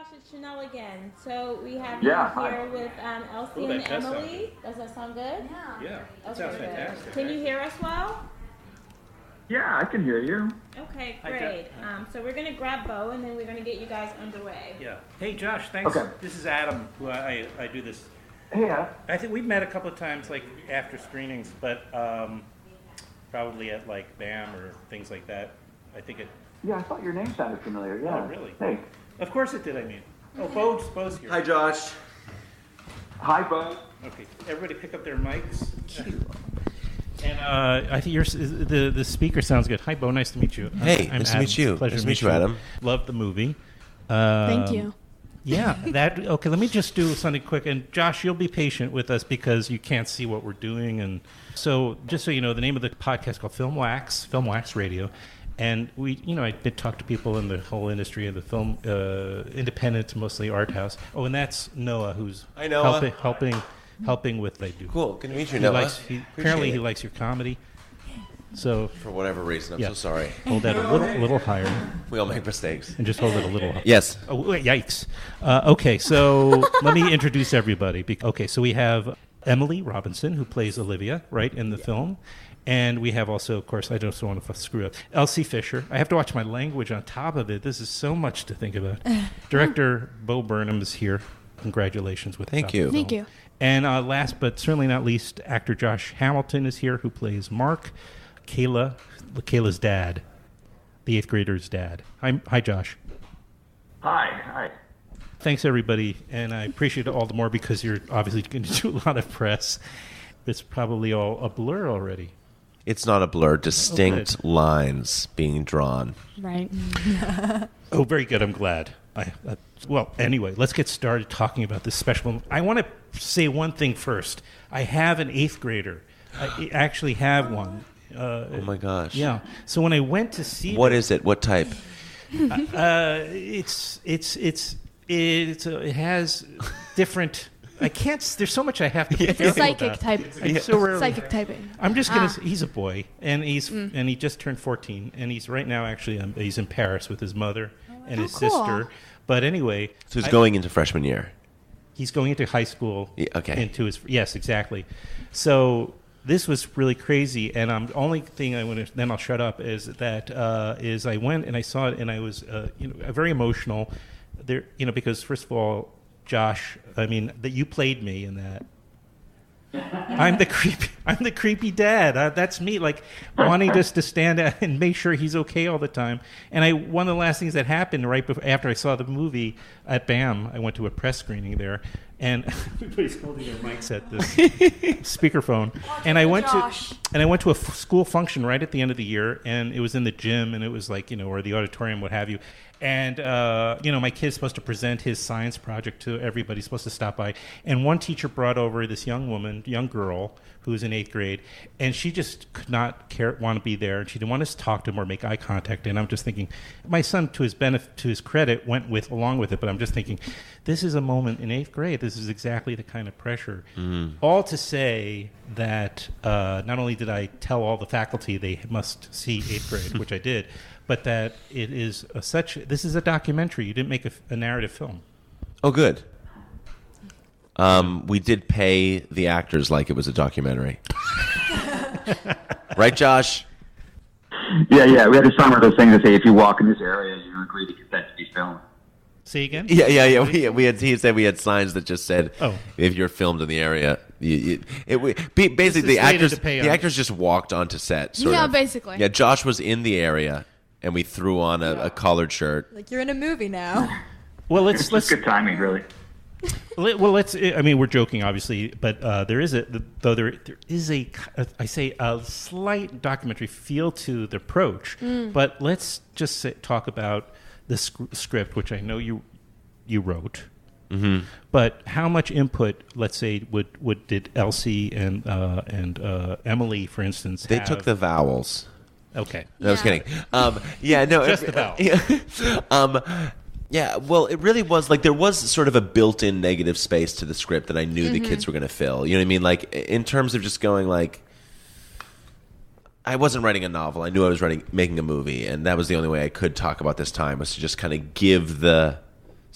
Josh, it's Chanel again. So we have you here with Elsie and Emily. Does that sound good? Yeah, that sounds fantastic. Can you hear us well? Yeah, I can hear you. Okay, great. So we're going to grab Bo, and then we're going to get you guys underway. Yeah. Hey, Josh, thanks. Okay. This is Adam, who I do this. Hey, Adam. I think we've met a couple of times, like, after screenings, but probably at, like, BAM or things like that. I think it... Yeah, I thought your name sounded familiar, yeah. Oh, really? Hey. Of course it did, I mean. Oh, Bo's here. Hi, Josh. Hi, Bo. Okay, everybody pick up their mics. And I think the speaker sounds good. Hi, Bo. Nice to meet you. Hey, I'm nice Adam. to meet you. Pleasure Nice to to meet you, Adam. Love the movie. Thank you. Yeah, okay, let me just do something quick. And Josh, you'll be patient with us because you can't see what we're doing. And so just so you know, the name of the podcast is called Filmwax Radio. And I did talk to people in the whole industry of the film, independent, mostly art house. Oh, and that's Noah, who's helping with they do. Cool. Good to meet you, Noah. Apparently he likes your comedy. So for whatever reason, I'm so sorry. Hold that a little higher. We all make mistakes. And just hold it a little higher. Yes. Oh, yikes. Okay, so let me introduce everybody. Okay, so we have Emily Robinson, who plays Olivia, right, in the film. And we have also, of course, I don't want to screw up, Elsie Fisher. I have to watch my language on top of it. This is so much to think about. Director Bo Burnham is here. Congratulations with Thank you. Thank you. And last but certainly not least, actor Josh Hamilton is here, who plays Mark, Kayla's dad, the 8th grader's dad. Hi, Josh. Hi. Thanks, everybody. And I appreciate it all the more because you're obviously going to do a lot of press. It's probably all a blur already. It's not a blur. Distinct lines being drawn. Right. Oh, very good. I'm glad. Well, anyway, let's get started talking about this special. I want to say one thing first. I have an 8th grader. I actually have one. Oh my gosh. Yeah. So when I went to see, what is it? What type? It has different. I can't. There's so much I have to. It's a psychic type. Psychic typing. I'm just gonna. He's a boy, and and he just turned 14, and he's right now actually. He's in Paris with his mother and his sister. But anyway, so he's going into freshman year. He's going into high school. Yeah, okay. Yes, exactly. So this was really crazy, and only thing I want to. Then I'll shut up. Is that is I went and I saw it, and I was very emotional. There, because first of all, Josh, I mean, that you played me in that. I'm the creepy dad. That's me, like wanting just to stand out and make sure he's okay all the time. And one of the last things that happened right after I saw the movie at BAM, I went to a press screening there, and everybody's holding their mics at this speakerphone. And I went to a school function right at the end of the year, and it was in the gym, and it was like or the auditorium, what have you. And, my kid's supposed to present his science project to everybody, supposed to stop by. And one teacher brought over this young girl, who was in 8th grade, and she just could not want to be there. And she didn't want us to talk to him or make eye contact. And I'm just thinking, my son, to his credit, went along with it. But I'm just thinking, this is a moment in 8th grade. This is exactly the kind of pressure. All to say that not only did I tell all the faculty they must see 8th grade, which I did, but that it is this is a documentary. You didn't make a narrative film. Oh, good. We did pay the actors like it was a documentary. Right, Josh? Yeah. We had to sign one of those things that say if you walk in this area, you agree to consent to be filmed. Say again? Yeah. He said we had signs that just said, if you're filmed in the area. Basically, the actors just walked onto set. Sort of. Basically. Yeah, Josh was in the area, and we threw on a collared shirt. Like, you're in a movie now. Well, let's good timing, really. Well, we're joking, obviously, but there is a slight documentary feel to the approach. But let's just talk about the script, which I know you wrote. Mm-hmm. But how much input, let's say, did Elsie and Emily, for instance, They took the vowels. Okay. No, I was kidding. Just the vowels. Yeah, well, it really was like there was sort of a built-in negative space to the script that I knew the kids were going to fill. You know what I mean? Like, in terms of just going like, I wasn't writing a novel. I knew I was making a movie, and that was the only way I could talk about this time was to just kind of give the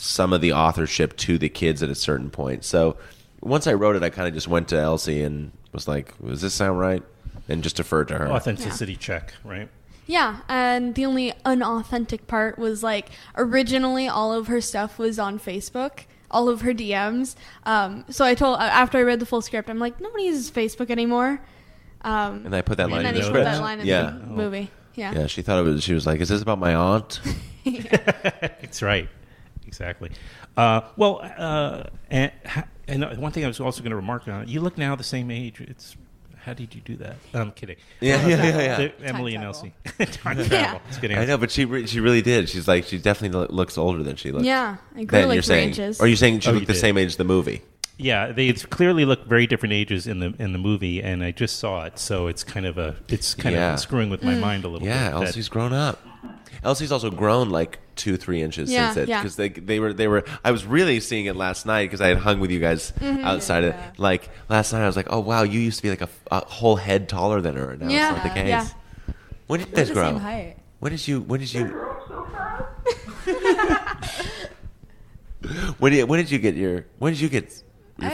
some of the authorship to the kids at a certain point. So once I wrote it, I kind of just went to Elsie and was like, does this sound right? And just deferred to her. Authenticity check, right? Yeah, and the only unauthentic part was like originally all of her stuff was on Facebook, all of her DMs. So I told after I read the full script, I'm like, nobody uses Facebook anymore. And I put that line in the script. script. That line in the movie. Yeah. Yeah, she thought it was. She was like, "Is this about my aunt?" That's right, exactly. And one thing I was also going to remark on: you look now the same age. How did you do that? I'm kidding. Yeah. Emily and Elsie. Time travel. Yeah. It's good I answer. know, but she really did. She's like, she definitely looks older than she looks. Yeah, I grew like 3 inches. Or are you saying she Oh, looked you the did. same age as the movie? Yeah, they clearly look very different ages in the movie, and I just saw it, so it's kind of screwing with my mind a little bit. Yeah, Elsie's grown up. Elsie's also grown like 2-3 inches since it, because they were. I was really seeing it last night because I had hung with you guys outside of like last night. I was like, oh wow, you used to be like a whole head taller than her, and now it's not the case. Yeah. When did this grow? Same height. When did you? When did you get your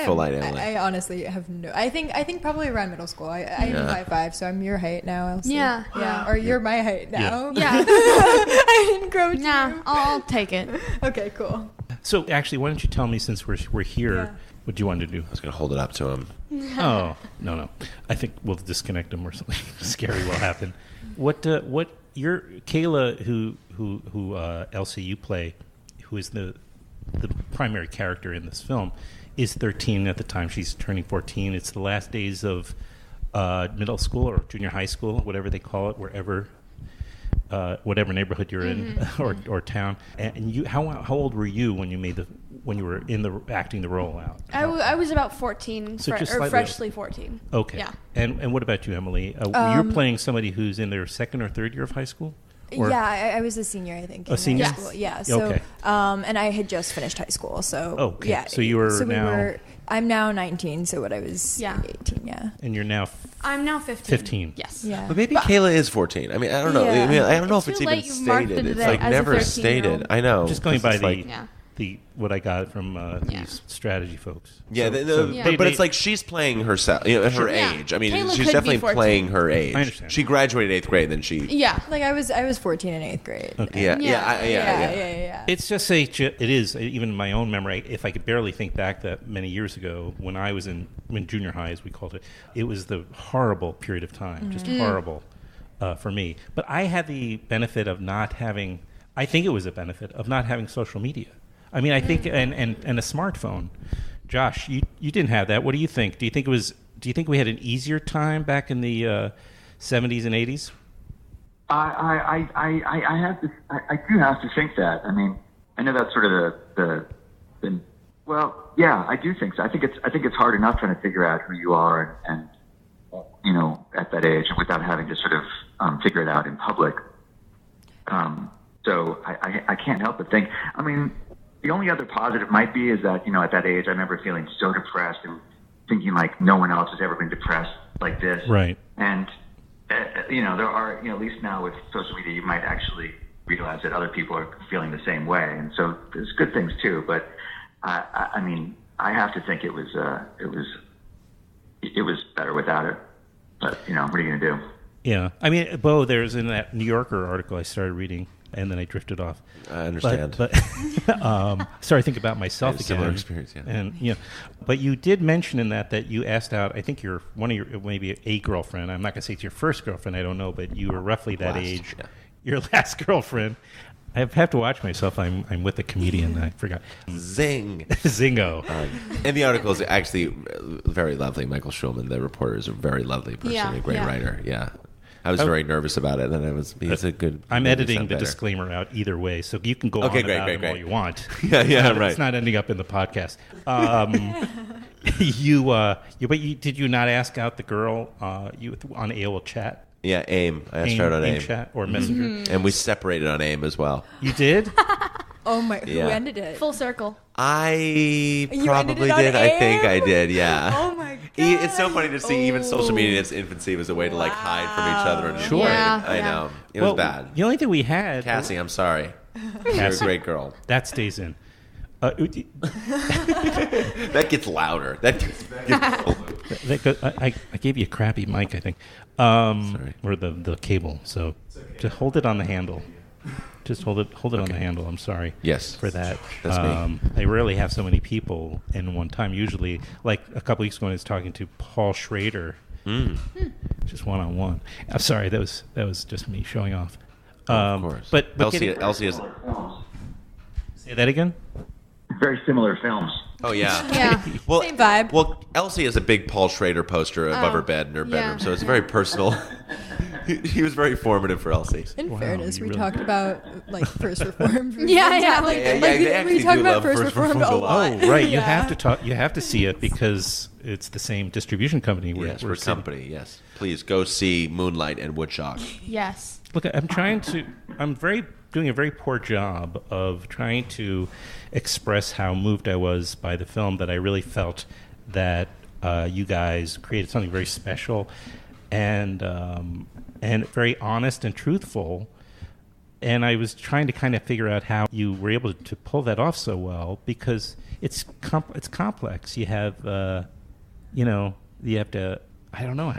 full height, Emily? I honestly have no. I think probably around middle school. I am 5'5", so I'm your height now, Elsie. Yeah. Or you're my height now. Yeah. I didn't grow too. Nah, I'll take it. Okay, cool. So actually, why don't you tell me, since we're here, what do you want to do? I was going to hold it up to him. Oh, no. I think we'll disconnect him or something scary will happen. What your Kayla, who Elsie you play, who is the primary character in this film, is 13 at the time. She's turning 14. It's the last days of middle school or junior high school, whatever they call it, whatever neighborhood you're in or town. And you, how old were you when you were acting the role out? I was about 14, So just or slightly freshly 14. Okay. Yeah. And what about you, Emily? You're playing somebody who's in their second or third year of high school? Or- I was a senior, I think. A senior? High school. Yeah. So, Okay. and I had just finished high school, so Okay. yeah. So you were now. I'm now 19, so what I was 18, yeah. And you're now I'm now 15. 15. Yes. Yeah. But maybe Kayla is 14. I mean, I don't know. Yeah. I mean, I don't know It's if it's too even late you've marked stated. it It's today like as a never 13-year-old. stated. I know. Just going by Yeah. the what I got from these strategy folks. Yeah, So but it's like she's playing herself, at her Yeah. age. I mean, Kayla she's could be definitely 14. playing her age. I understand. She graduated 8th grade, then she. Yeah. Like I was 14 in 8th grade. Okay. Yeah. It's just it is, even in my own memory, if I could barely think back that many years ago when I was in junior high, as we called it, it was the horrible period of time, just horrible for me. But I had the benefit of not having, I think it was a benefit of not having social media. I mean, I think, and a smartphone. Josh, you didn't have that. What do you think? Do you think we had an easier time back in the 70s and 80s? I do have to think that. I mean, I know that's sort of the well, yeah, I do think so. I think it's hard enough trying to figure out who you are and at that age without having to sort of figure it out in public. So I can't help but think. I mean, the only other positive might be is that at that age I remember feeling so depressed and thinking like no one else has ever been depressed like this. Right. And there are, at least now with social media, you might actually realize that other people are feeling the same way, and so there's good things too. But I mean, I have to think it was better without it. But what are you gonna do? Yeah, I mean, Bo, there's in that New Yorker article I started reading, and then I drifted off. I understand. But started thinking about myself again. Similar experience, yeah. And but you did mention in that you asked out. I think one of your maybe a girlfriend. I'm not gonna say it's your first girlfriend. I don't know, but you were roughly that age. Yeah. Your last girlfriend. I have to watch myself. I'm with a comedian. I forgot. Zing. Zingo. And the article is actually very lovely. Michael Schulman, the reporter, is a very lovely person, a great writer. Yeah. I was very nervous about it, and he's a good. I'm editing the disclaimer out either way, so you can go on about him all you want. Yeah, right. It's not ending up in the podcast. Did you not ask out the girl on AOL Chat? Yeah, AIM. I asked her out on AIM. Chat or Messenger. And we separated on AIM as well. You did? Oh my! Yeah. Who ended it? Full circle. I You probably ended it on did. I think AIM? I did. Yeah. Oh my god! It's so funny to see even social media in its infancy was a way to like hide from each other. And Sure. avoid it. Yeah. I know. It was bad. The only thing we had... Cassie, I'm sorry. You're a Cassie. great girl. That stays in. That gets louder. That gets I gave you a crappy mic, I think, or the cable. So just hold it on the handle. Just hold it on the handle. I'm sorry. Yes. For that. That's me. I rarely have so many people in one time. Usually, like a couple weeks ago, I was talking to Paul Schrader. Just one-on-one. I'm sorry. That was just me showing off. Of course. But Elsie is. Say that again. Very similar films. Oh yeah. Yeah. Well, Same vibe. Well, Elsie has a big Paul Schrader poster above her bed in her bedroom, so it's very personal. He was very formative for Elsie. In fairness, we taled about like first reform. They We talked about first reformed a lot. Oh, right. You have to talk. You have to see it because it's the same distribution company. Yes, we're company. Yes, please go see Moonlight and Woodstock. Yes. Look, I'm doing a very poor job of trying to express how moved I was by the film. That I really felt that you guys created something very special and very honest and truthful. And I was trying to kind of figure out how you were able to pull that off so well, because it's complex. You have, you have to. I don't know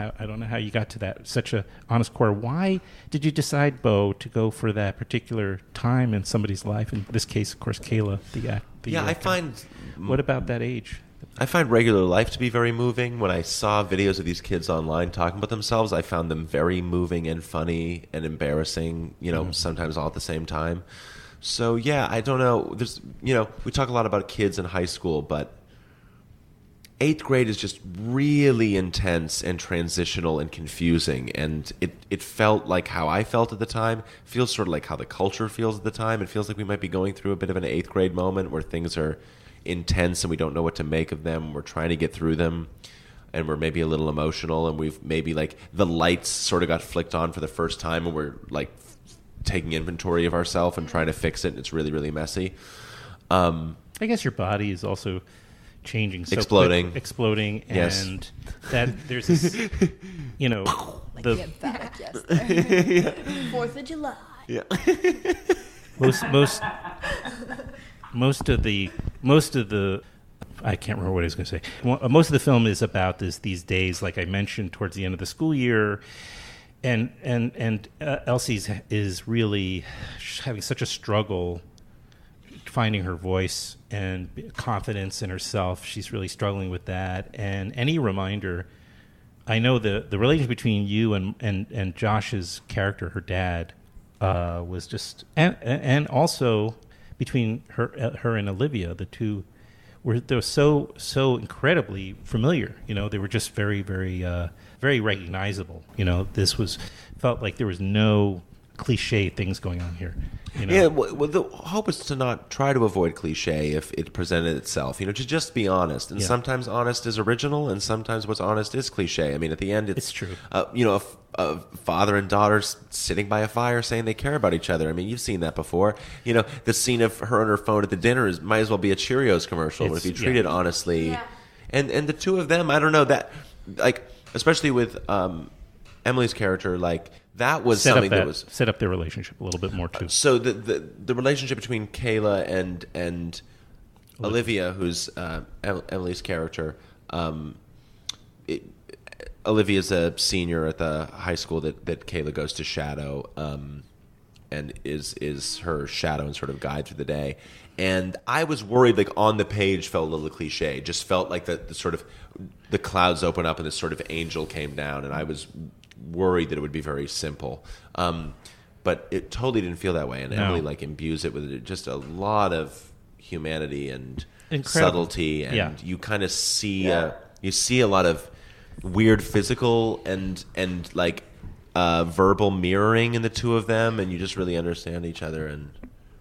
how you got to that such a honest core. Why did you decide, Bo, to go for that particular time in somebody's life? In this case, of course, Kayla, the actor. I find. What about that age? I find regular life to be very moving. When I saw videos of these kids online talking about themselves, I found them very moving and funny and embarrassing, sometimes all at the same time. So, yeah, I don't know. There's, we talk a lot about kids in high school, but 8th grade is just really intense and transitional and confusing. And it felt like how I felt at the time. It feels sort of like how the culture feels at the time. It feels like we might be going through a bit of an 8th grade moment where things are intense and we don't know what to make of them. We're trying to get through them, and we're maybe a little emotional, and we've maybe like the lights sort of got flicked on for the first time, and we're like taking inventory of ourselves and trying to fix it, and it's really, really messy. I guess your body is also changing, so exploding, and yes. That there's this, like the get back, yes. 4th of July. Yeah. Most of the I can't remember what I was going to say. Most of the film is about these days, like I mentioned, towards the end of the school year, and Elsie's is really having such a struggle finding her voice and confidence in herself. She's really struggling with that. And any reminder, I know the relationship between you and Josh's character, her dad, was just and also between her and Olivia, the two they're so incredibly familiar. They were just very, very, very recognizable. This felt like there was no cliche things going on here. Yeah, well, the hope is to not try to avoid cliche if it presented itself. To just be honest, and sometimes honest is original, and sometimes what's honest is cliche. I mean, at the end, it's true. A father and daughter sitting by a fire saying they care about each other. I mean, you've seen that before. The scene of her on her phone at the dinner might as well be a Cheerios commercial. But if you treat it honestly, and the two of them, I don't know that, like, especially with Emily's character, like. That was something that was set up their relationship a little bit more too. So the relationship between Kayla and Olivia, who's Emily's character, Olivia's a senior at the high school that Kayla goes to shadow, and is her shadow and sort of guide through the day. And I was worried, like on the page, felt a little cliche. Just felt like the sort of the clouds open up and this sort of angel came down, and I was worried that it would be very simple, but it totally didn't feel that way. And Emily imbues it with just a lot of humanity and subtlety, and you kind of see you see a lot of weird physical and like verbal mirroring in the two of them, and you just really understand each other. And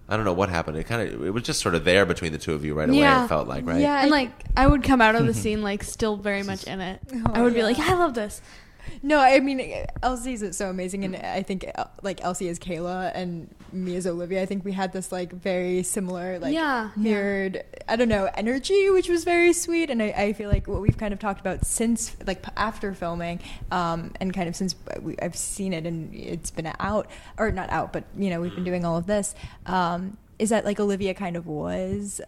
I don't know what happened. It was just sort of there between the two of you right away. It felt like, right? Yeah, and like I would come out of the scene like still very much in it. I would be like, I love this. No, I mean, Elsie's is so amazing, and I think like Elsie is Kayla and me as Olivia. I think we had this like very similar, like mirrored, I don't know, energy, which was very sweet. And I feel like what we've kind of talked about since, like after filming, and kind of since I've seen it and it's been out, or not out, but we've been doing all of this. is that like Olivia kind of was,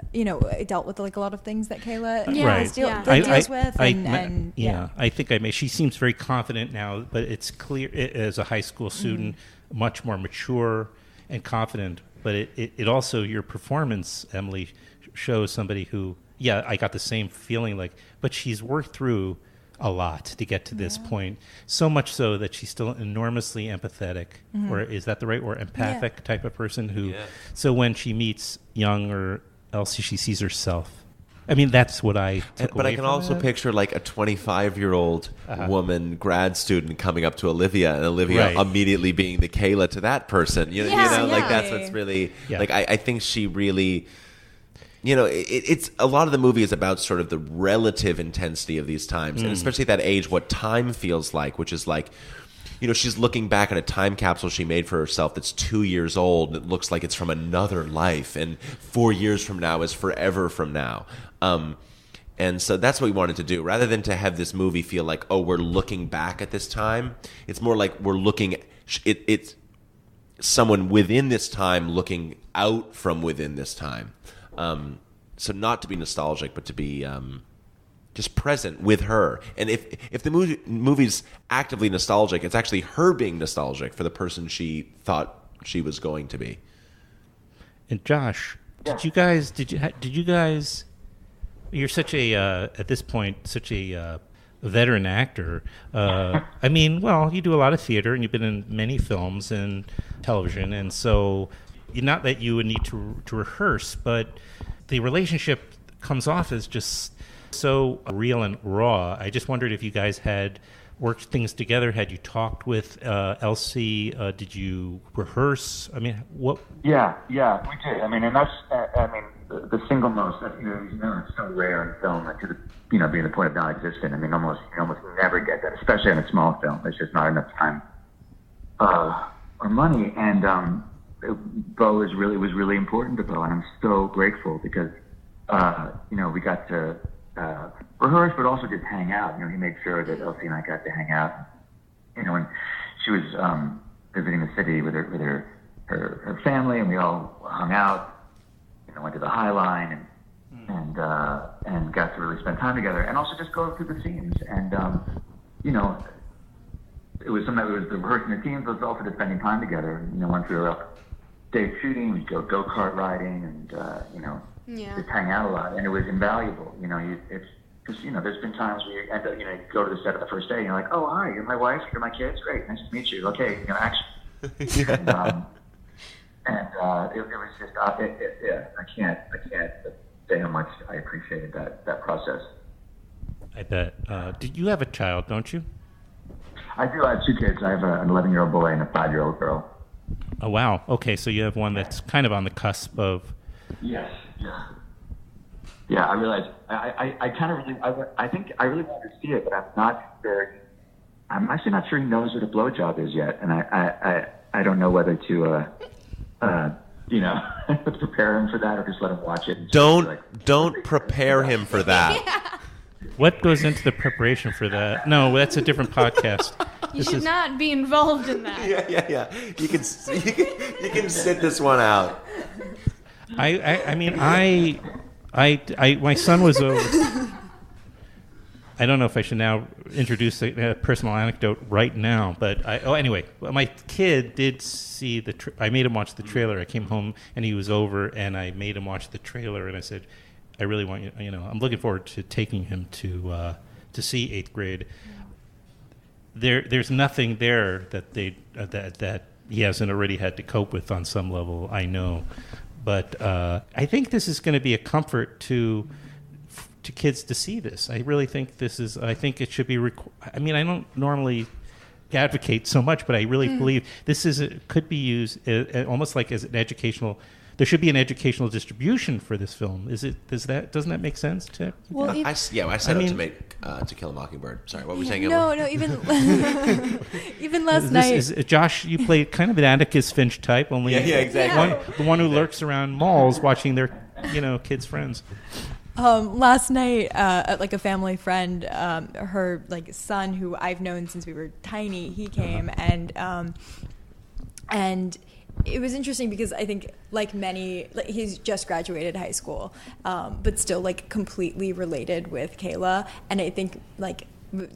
dealt with like a lot of things that Kayla deals with. I think she seems very confident now, but it's clear as a high school student, much more mature and confident. But it also, your performance, Emily, shows somebody who, I got the same feeling but she's worked through a lot to get to this point, so much so that she's still enormously empathetic, or is that the right word, empathic type of person who, so when she meets young or Elsie, she sees herself. I mean, that's what I took But away I can from also it. picture like a 25-year-old woman, grad student, coming up to Olivia, and Olivia immediately being the Kayla to that person. That's what's really, I think she really... it's a lot of the movie is about sort of the relative intensity of these times, and especially at that age, what time feels like, which is like, she's looking back at a time capsule she made for herself that's 2 years old. And it looks like it's from another life, and 4 years from now is forever from now. And so that's what we wanted to do. Rather than to have this movie feel like, oh, we're looking back at this time, it's more like we're looking. It's someone within this time looking out from within this time. So not to be nostalgic, but to be just present with her. And if the movie's actively nostalgic, it's actually her being nostalgic for the person she thought she was going to be. And Josh, did you guys? You're such a at this point such a veteran actor. I mean, well, you do a lot of theater, and you've been in many films and television, and so. Not that you would need to rehearse, but the relationship comes off as just so real and raw. I just wondered if you guys had worked things together. Had you talked with Elsie? Did you rehearse? I mean, what? Yeah, we did. I mean, and that's, the single most, it's so rare in film that being the point of non-existent. I mean, you almost never get that, especially in a small film. There's just not enough time or money, and Bo was really important to Bo, and I'm so grateful because we got to rehearse, but also just hang out. He made sure that Elsie and I got to hang out. When she was visiting the city with her family, and we all hung out. Went to the High Line and got to really spend time together, and also just go through the scenes. And it was something that was the rehearsing the scenes, but it was also just spending time together. Once we were up day shooting, we'd go-kart riding, and just hang out a lot, and it was invaluable. It's because there's been times where you end up, you go to the set of the first day, and you're like, oh, hi, you're my wife, you're my kids, great, nice to meet you. Okay, action. And it was just, I can't say how much I appreciated that process. I bet. Did you have a child? Don't you? I do. I have 2 kids. I have an 11-year-old boy and a 5-year-old girl. Oh, wow. Okay, so you have one that's kind of on the cusp of... Yes. Yeah, I realized. I think I really wanted to see it, but I'm actually not sure he knows what a blowjob is yet, and I don't know whether to prepare him for that or just let him watch it. Don't prepare him for that. What goes into the preparation for that? No, that's a different podcast. You should not be involved in that. Yeah. You can sit this one out. I mean, my son was over. I don't know if I should now introduce a personal anecdote right now, but anyway, my kid did see I made him watch the trailer. I came home and he was over, and I made him watch the trailer, and I said, I really want you. I'm looking forward to taking him to see 8th grade. There's nothing there that that he hasn't already had to cope with on some level. I know, but I think this is going to be a comfort to kids to see this. I really think this is. I think it should be. I mean, I don't normally advocate so much, but I really believe this could be used almost like as an educational. There should be an educational distribution for this film. Doesn't that make sense? To well, I set up to make To Kill a Mockingbird. Sorry, what were you saying? No, even even last night. Josh, you played kind of an Atticus Finch type, only exactly. The one who lurks around malls watching their kids' friends. Last night, at like a family friend, her like son, who I've known since we were tiny, he came and it was interesting because I think like many, like he's just graduated high school, but still like completely related with Kayla. And I think like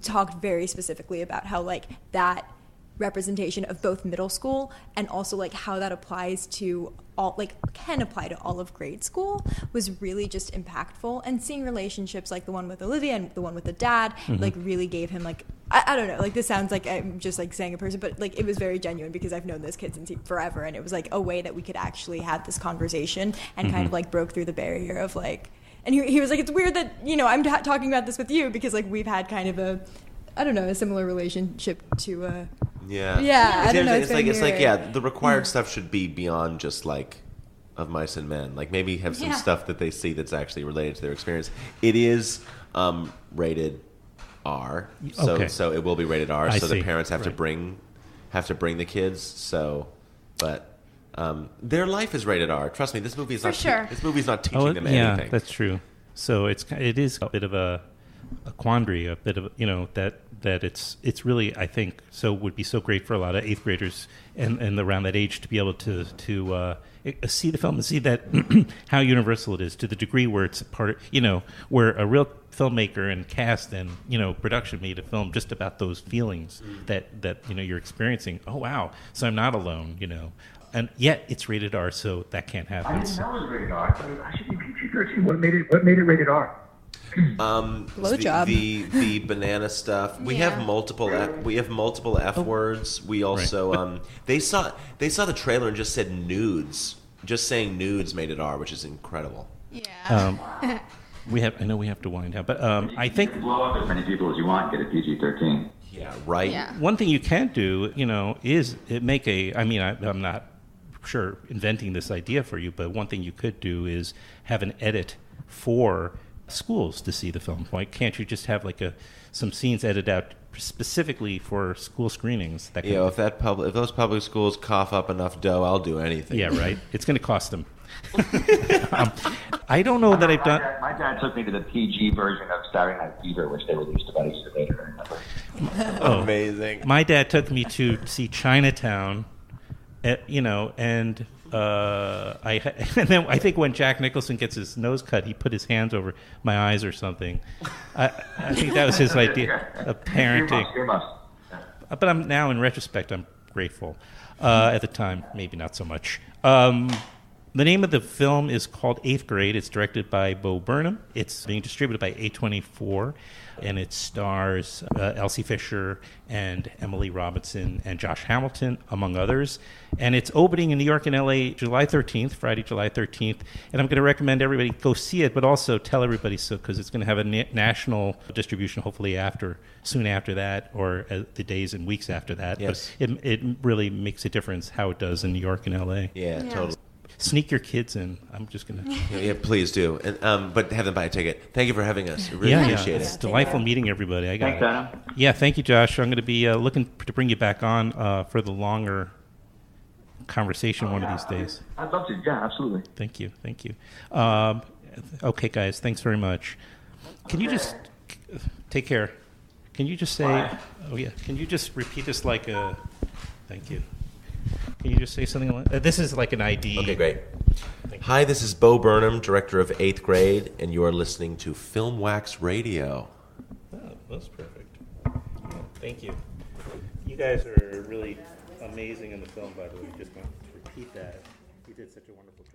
talked very specifically about how like that representation of both middle school and also like how that applies to all, like can apply to all of grade school, was really just impactful. And seeing relationships like the one with Olivia and the one with the dad, like really gave him like, I don't know, like this sounds like I'm just like saying a person, but like it was very genuine because I've known this kid since forever, and it was like a way that we could actually have this conversation and kind of like broke through the barrier of like, and he was like, it's weird that, you know, I'm talking about this with you because like we've had kind of a, I don't know, a similar relationship to yeah, I don't know. It's like yeah, the required stuff should be beyond just like Of Mice and Men. Like maybe have some stuff that they see that's actually related to their experience. It is rated R, so it will be rated R. So the parents have to bring the kids. So, but their life is rated R. Trust me, this movie is this movie is not teaching them anything. Yeah, that's true. So it is a bit of a quandary, a bit of, you know, that it's really, I think, so would be so great for a lot of 8th graders and around that age to be able to see the film and see that how universal it is, to the degree where it's part of, you know, where a real filmmaker and cast and, you know, production made a film just about those feelings that you know you're experiencing. Oh wow, so I'm not alone, you know. And yet it's rated R, so that can't happen. I didn't know it was rated R. I thought it should be PG-13. What made it rated R? Blowjob. The banana stuff. We have multiple F words. We also they saw the trailer and just said nudes. Just saying nudes made it R, which is incredible. Yeah. I know we have to wind down, but I think blow up as many people as you want. Get a PG-13. Yeah, right. Yeah. One thing you can do, you know, is make a. I mean, I'm not sure inventing this idea for you, but one thing you could do is have an edit for schools to see the film. Why can't you just have like some scenes edited out specifically for school screenings? That if those public schools cough up enough dough, I'll do anything. Yeah, right. It's going to cost them. I don't know that I've done. My dad took me to the PG version of Saturday Night Fever, which they released about a year later. Amazing. My dad took me to see Chinatown, you know, and then I think when Jack Nicholson gets his nose cut, he put his hands over my eyes or something. I think that was his idea of parenting. But I'm now, in retrospect, I'm grateful. At the time, maybe not so much. The name of the film is called 8th Grade. It's directed by Bo Burnham. It's being distributed by A24, and it stars Elsie Fisher and Emily Robinson and Josh Hamilton, among others. And it's opening in New York and LA July 13th, Friday, July 13th. And I'm going to recommend everybody go see it, but also tell everybody so, because it's going to have a national distribution hopefully soon after that, or the days and weeks after that. Yes. But it really makes a difference how it does in New York and LA. Yeah, totally. Sneak your kids in. I'm just going to... Yeah, please do. And, but have them buy a ticket. Thank you for having us. Really appreciate it. It's delightful meeting everybody. Thanks, Adam. Yeah, thank you, Josh. I'm going to be looking to bring you back on for the longer conversation one of these days. I'd love to. Yeah, absolutely. Thank you. Okay, guys. Thanks very much. Can you just... Take care. Can you just say... Bye. Oh, yeah. Can you just repeat this like a... Thank you. Can you just say something like this? Is like an ID. Okay, great. Hi, this is Bo Burnham, director of 8th Grade, and you are listening to Filmwax Radio. Oh, that's perfect. Yeah, thank you. You guys are really amazing in the film, by the way. Just want to repeat that. You did such a wonderful job.